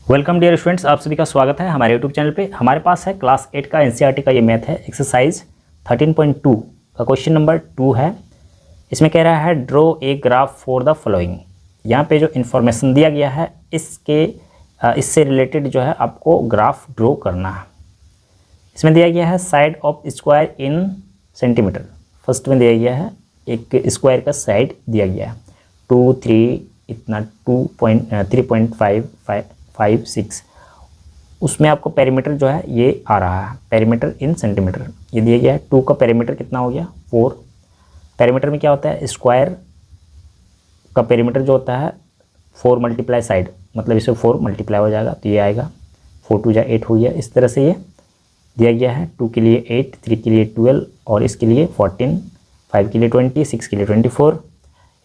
Welcome dear students, आप सभी का स्वागत है हमारे यूट्यूब चैनल पे। हमारे पास है क्लास 8 का एनसीईआरटी का ये मैथ है, एक्सरसाइज 13.2 का क्वेश्चन नंबर 2 है। इसमें कह रहा है draw a graph for the following. यहाँ पे जो इन्फॉर्मेशन दिया गया है इससे रिलेटेड जो है आपको ग्राफ ड्रॉ करना है। इसमें दिया गया है side of square in centimetre. First में दिया गया है एक स्क्वायर का साइड दिया गया है 2, 3 इतना 3.556। उसमें आपको पेरीमीटर जो है ये आ रहा है, पेरीमीटर इन सेंटीमीटर ये दिया गया है। 2 का पेरीमीटर कितना हो गया 4। पेरीमीटर में क्या होता है, स्क्वायर का पेरीमीटर जो होता है 4 मल्टीप्लाई साइड, मतलब इसे 4 मल्टीप्लाई हो जाएगा तो ये आएगा 4 2 जा 8 हो गया। इस तरह से ये दिया गया है। 2 के लिए 8, 3 के लिए 12 और इसके लिए 14, 5 के लिए 20, 6 के लिए 24।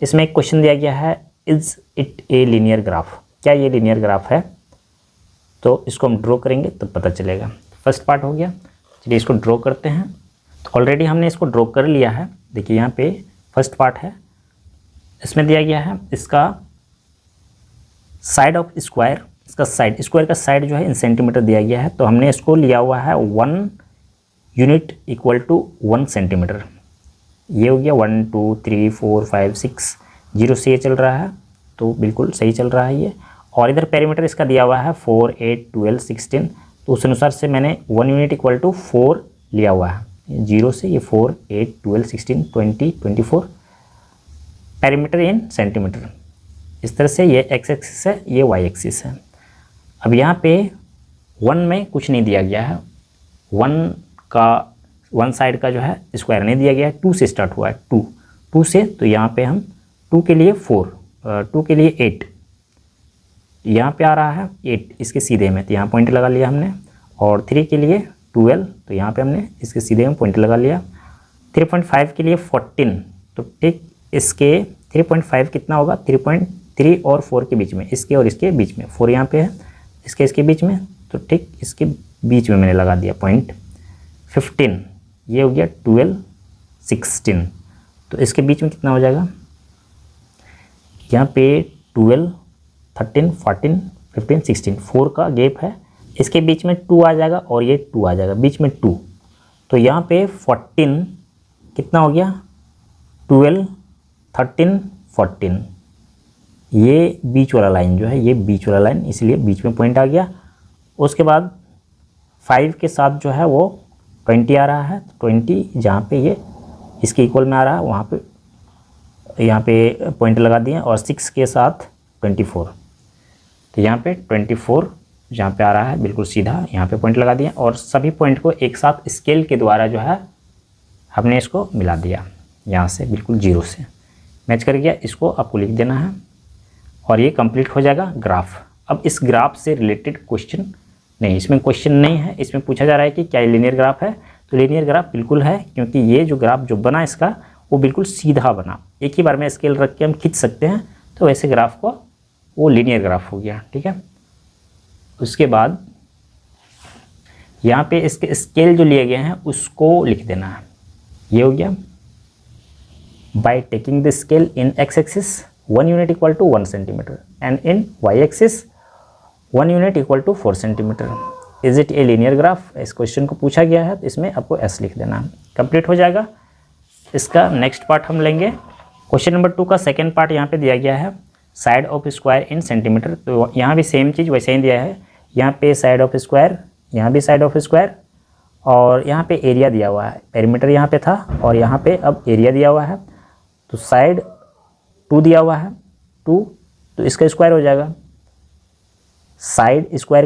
इसमें एक क्वेश्चन दिया गया है, is it a linear graph, क्या ये लीनियर ग्राफ है? तो इसको हम ड्रॉ करेंगे तो पता चलेगा। फर्स्ट पार्ट हो गया, चलिए इसको ड्रॉ करते हैं। तो ऑलरेडी हमने इसको ड्रॉ कर लिया है। देखिए यहाँ पे फर्स्ट पार्ट है, इसमें दिया गया है इसका साइड ऑफ स्क्वायर, इसका साइड स्क्वायर का साइड जो है इन सेंटीमीटर दिया गया है। तो हमने इसको लिया हुआ है 1 यूनिट इक्वल टू 1 सेंटीमीटर। ये हो गया 1 2 3 4 5 6, 0 से ये चल रहा है तो बिल्कुल सही चल रहा है ये। और इधर पेरीमीटर इसका दिया हुआ है 4 8 12 16, तो उस अनुसार से मैंने 1 यूनिट इक्वल टू 4 लिया हुआ है। 0 से ये 4 8 12 16 20 24 पेरीमीटर इन सेंटीमीटर। इस तरह से ये एक्स एक्सिस है, ये वाई एक्सिस है। अब यहाँ पे 1 में कुछ नहीं दिया गया है, 1 साइड का जो है स्क्वायर नहीं दिया गया है। 2 से स्टार्ट हुआ है, 2 से, तो यहाँ पे हम 2 के लिए 4, 2 के लिए 8, यहाँ पे आ रहा है 8 इसके सीधे में, तो यहाँ पॉइंट लगा लिया हमने। और 3 के लिए 12, तो यहाँ पे हमने इसके सीधे में पॉइंट लगा लिया। 3.5 के लिए 14, तो ठीक इसके 3.5 कितना होगा 3.3 और 4 के बीच में, इसके और इसके बीच में। 4 यहाँ पे है, इसके बीच में, तो ठीक इसके बीच में मैंने लगा दिया पॉइंट। 15 ये हो गया 12 16, तो इसके बीच में कितना हो जाएगा, यहाँ पे 12 13 14 15 16, 4 का गैप है, इसके बीच में 2 आ जाएगा और ये 2 आ जाएगा, बीच में 2। तो यहाँ पे 14 कितना हो गया 12 13 14, ये बीच वाला लाइन जो है, ये बीच वाला लाइन, इसलिए बीच में पॉइंट आ गया। उसके बाद 5 के साथ जो है वो 20 आ रहा है, 20 जहाँ पे ये इसके इक्वल में आ रहा है वहाँ पे यहाँ पे पॉइंट लगा दिए। और 6 के साथ 24, तो यहाँ पे 24 जहाँ पे आ रहा है बिल्कुल सीधा, यहाँ पे पॉइंट लगा दिए। और सभी पॉइंट को एक साथ स्केल के द्वारा जो है हमने इसको मिला दिया, यहाँ से बिल्कुल 0 से मैच कर गया। इसको आपको लिख देना है और ये कंप्लीट हो जाएगा ग्राफ। अब इस ग्राफ से रिलेटेड क्वेश्चन नहीं, इसमें क्वेश्चन नहीं है, इसमें पूछा जा रहा है कि क्या ये लीनियर ग्राफ है। तो लीनियर ग्राफ बिल्कुल है, क्योंकि ये जो ग्राफ जो बना इसका वो बिल्कुल सीधा बना, एक ही बार में स्केल रख के हम खींच सकते हैं, तो वैसे ग्राफ को वो लीनियर ग्राफ हो गया। ठीक है, उसके बाद यहाँ पे इसके स्केल जो लिए गए हैं उसको लिख देना है। ये हो गया by taking the scale in x axis 1 unit equal to 1 centimetre and in y axis 1 unit equal to 4 centimetre. Is it a linear graph? इस क्वेश्चन को पूछा गया है, तो इसमें आपको एस लिख देना है। कंप्लीट हो जाएगा। इसका नेक्स्ट पार्ट हम लेंगे। क्वेश्चन नंबर 2 का सेकेंड पार्ट यहाँ पे दिया गया है side of square in centimetre. तो यहाँ भी सेम चीज़ वैसे ही दिया है, यहाँ पे साइड ऑफ स्क्वायर, यहाँ भी साइड ऑफ स्क्वायर, और यहाँ पे एरिया दिया हुआ है। पेरीमीटर यहाँ पे था और यहाँ पे अब एरिया दिया हुआ है। तो साइड 2 दिया हुआ है 2, तो इसका स्क्वायर हो जाएगा। साइड स्क्वायर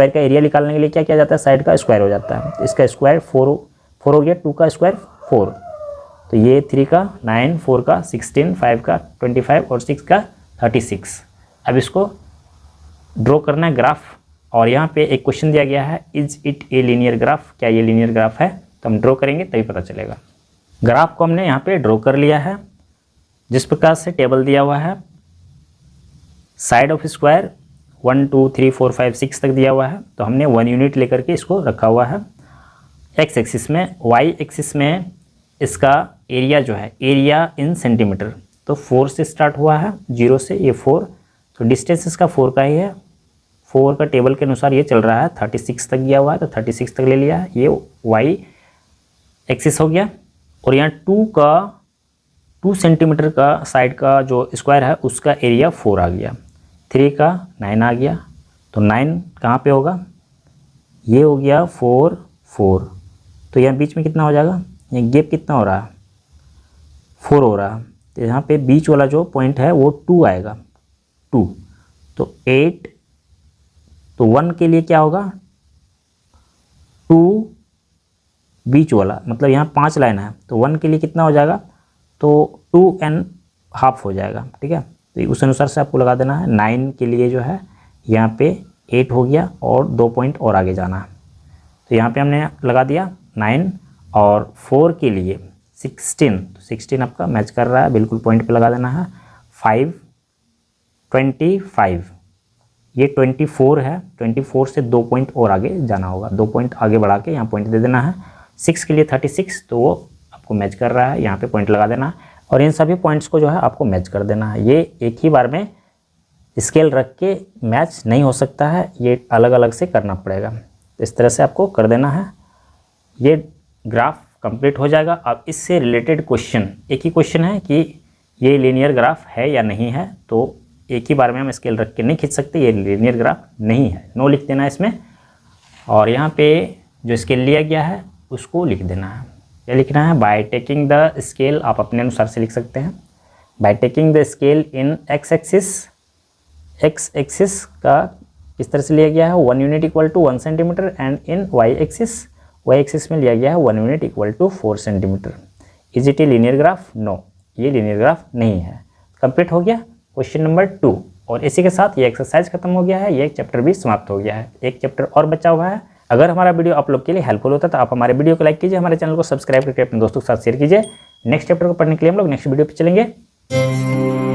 का एरिया निकालने के लिए क्या किया जाता है, साइड का स्क्वायर हो जाता है। इसका स्क्वायर 4 हो गया, 2 का स्क्वायर 4, तो ये 3 का 9, 4 का 16, 5 का 25 और 6 का 36। अब इसको ड्रॉ करना है ग्राफ। और यहाँ पे एक क्वेश्चन दिया गया है, is it a linear graph, क्या ये लीनियर ग्राफ है? तो हम ड्रॉ करेंगे तभी पता चलेगा। ग्राफ को हमने यहाँ पे ड्रॉ कर लिया है। जिस प्रकार से टेबल दिया हुआ है, साइड ऑफ स्क्वायर 1 2 3 4 5 6 तक दिया हुआ है, तो हमने 1 यूनिट लेकर के इसको रखा हुआ है एक्स एक्सिस में। वाई एक्सिस में इसका एरिया जो है, एरिया इन सेंटीमीटर, तो 4 से स्टार्ट हुआ है, 0 से ये 4, तो डिस्टेंस इसका 4 का ही है। 4 का टेबल के अनुसार ये चल रहा है 36 तक गया हुआ है, तो 36 तक ले लिया है, ये वाई एक्सिस हो गया। और यहाँ 2 सेंटीमीटर का साइड का जो स्क्वायर है उसका एरिया 4 आ गया, 3 का 9 आ गया, तो 9 कहाँ पे होगा, ये हो गया 4 4, तो यहाँ बीच में कितना हो जाएगा, यहाँ गैप कितना हो रहा है 4 हो रहा है, तो यहाँ पे बीच वाला जो पॉइंट है वो 2 आएगा, 2, तो 8, तो 1 के लिए क्या होगा 2 बीच वाला, मतलब यहाँ 5 लाइन है, तो 1 के लिए कितना हो जाएगा, तो 2.5 हो जाएगा, ठीक है। तो उस अनुसार से आपको लगा देना है। 9 के लिए जो है यहाँ पे 8 हो गया और 2 पॉइंट और आगे जाना है, तो यहाँ पे हमने लगा दिया 9। और 4 के लिए 16, तो 16 आपका मैच कर रहा है, बिल्कुल पॉइंट पे लगा देना है। 5 25, ये 24 है, 24 से 2 पॉइंट और आगे जाना होगा, 2 पॉइंट आगे बढ़ा के यहाँ पॉइंट दे देना है। 6 के लिए 36, तो वो आपको मैच कर रहा है, यहाँ पे पॉइंट लगा देना है। और इन सभी पॉइंट्स को जो है आपको मैच कर देना है। ये एक ही बार में स्केल रख के मैच नहीं हो सकता है, ये अलग अलग से करना पड़ेगा। इस तरह से आपको कर देना है। ये ग्राफ कंप्लीट हो जाएगा। अब इससे रिलेटेड क्वेश्चन, एक ही क्वेश्चन है कि ये लीनियर ग्राफ है या नहीं है, तो एक ही बार में हम स्केल रख के नहीं खींच सकते, ये लीनियर ग्राफ नहीं है, नो लिख देना है इसमें। और यहाँ पे जो स्केल लिया गया है उसको लिख देना है। क्या लिखना है, बाय टेकिंग द स्केल, आप अपने अनुसार से लिख सकते हैं। By taking the scale in x axis का किस तरह से लिया गया है, 1 unit equal to 1 centimetre, and in y axis में लिया गया है 1 unit equal to 4 centimetre. Is it a linear graph, no, ये लीनियर ग्राफ नहीं है। कंप्लीट हो गया क्वेश्चन नंबर 2। और इसी के साथ ये एक्सरसाइज खत्म हो गया है, ये एक चैप्टर भी समाप्त हो गया है, एक चैप्टर और बचा हुआ है। अगर हमारा वीडियो आप लोग के लिए हेल्पफुल होता है तो आप हमारे वीडियो को लाइक कीजिए, हमारे चैनल को सब्सक्राइब करके अपने दोस्तों के साथ शेयर कीजिए। नेक्स्ट चैप्टर को पढ़ने के लिए हम लोग नेक्स्ट वीडियो पे चलेंगे।